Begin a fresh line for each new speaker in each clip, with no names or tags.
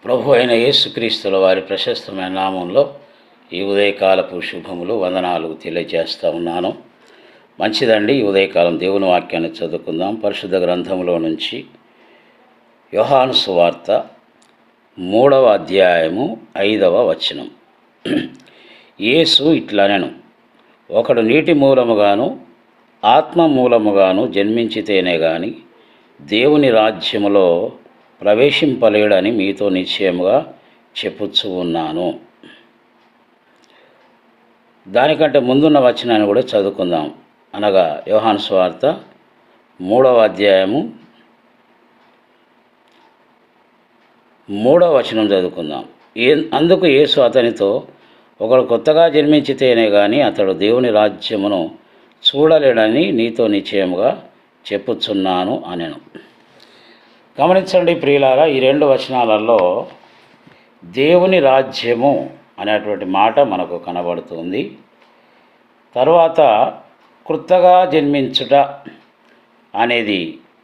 ప్రభు అయిన యేసుక్రీస్తుల వారి ప్రశస్తమైన నామంలో ఈ ఉదయకాలపు శుభములు వందనాలు తెలియజేస్తూ ఉన్నాను. మంచిదండి. ఈ ఉదయకాలం దేవుని వాక్యాన్ని చదువుకుందాం. పరిశుద్ధ గ్రంథంలో నుంచి యోహాను సువార్త 3వ అధ్యాయము 5వ వచనం. యేసు ఇట్లనెను, ఒకడు నీటి మూలముగాను ఆత్మ మూలముగాను జన్మించితేనే గాని దేవుని రాజ్యములో ప్రవేశింపలేడని మీతో నిశ్చయముగా చెప్పుచూ ఉన్నాను. దానికంటే ముందున్న వచనాన్ని కూడా చదువుకుందాం. అనగా యోహాను సువార్త 3వ అధ్యాయము 3వ వచనం చదువుకుందాం. అందుకు యేసు అతనితో, ఒకడు కొత్తగా జన్మించితేనే కానీ అతడు దేవుని రాజ్యమును చూడలేడని నీతో నిశ్చయముగా చెప్పుచున్నాను అనెను. గమనించండి ప్రియులారా, ఈ 2 వచనాలలో దేవుని రాజ్యము అనేటువంటి మాట మనకు కనబడుతుంది. తర్వాత క్రొత్తగా జన్మించుట అనేది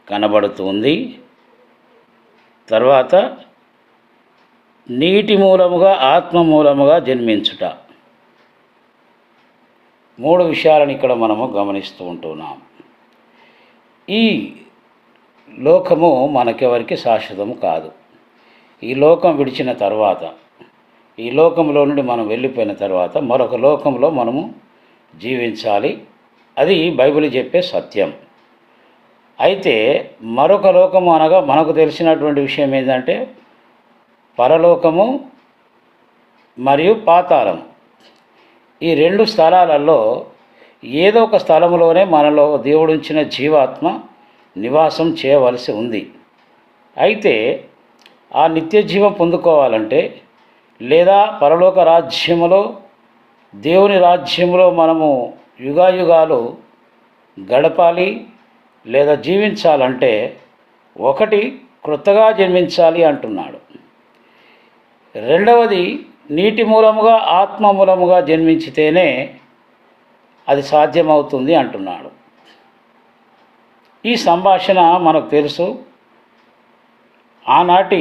కనబడుతుంది. తర్వాత నీటి మూలముగా ఆత్మ మూలముగా జన్మించుట. 3 విషయాలను ఇక్కడ మనము గమనిస్తూ ఉంటున్నాం. ఈ లోకము మనకెవరికి శాశ్వతము కాదు. ఈ లోకం విడిచిన తర్వాత, ఈ లోకంలో నుండి మనం వెళ్ళిపోయిన తర్వాత మరొక లోకంలో మనము జీవించాలి. అది బైబిల్ చెప్పే సత్యం. అయితే మరొక లోకము అనగా మనకు తెలిసినటువంటి విషయం ఏంటంటే పరలోకము మరియు పాతాళము. ఈ 2 స్థలాలలో ఏదో ఒక స్థలంలోనే మనలో దేవుడుంచిన జీవాత్మ నివాసం చేయవలసి ఉంది. అయితే ఆ నిత్య జీవం పొందుకోవాలంటే లేదా పరలోక రాజ్యములో దేవుని రాజ్యములో మనము యుగాయుగాలు గడపాలి లేదా జీవించాలంటే ఒకటి క్రొత్తగా జన్మించాలి అంటున్నాడు. రెండవది నీటి మూలముగా ఆత్మ మూలముగా జన్మించితేనే అది సాధ్యమవుతుంది అంటున్నాడు. ఈ సంభాషణ మనకు తెలుసు. ఆనాటి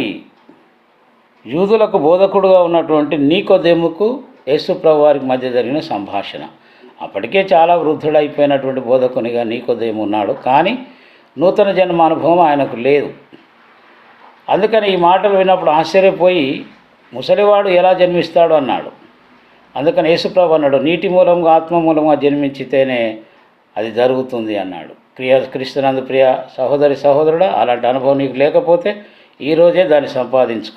యూదులకు బోధకుడుగా ఉన్నటువంటి నీకోదేముకు యేసుప్రభు వారికి మధ్య జరిగిన సంభాషణ. అప్పటికే చాలా వృద్ధుడైపోయినటువంటి బోధకునిగా నీకోదేము ఉన్నాడు, కానీ నూతన జన్మ అనుభవం ఆయనకు లేదు. అందుకని ఈ మాటలు విన్నప్పుడు ఆశ్చర్యపోయి ముసలివాడు ఎలా జన్మిస్తాడు అన్నాడు. అందుకని యేసుప్రభు అన్నాడు, నీటి మూలంగా ఆత్మ మూలంగా జన్మించితేనే అది జరుగుతుంది అన్నాడు. క్రీస్తునందు ప్రియ సహోదరి సహోదరుడా, అలాంటి అనుభవం నీకు లేకపోతే ఈరోజే దాన్ని సంపాదించుకో.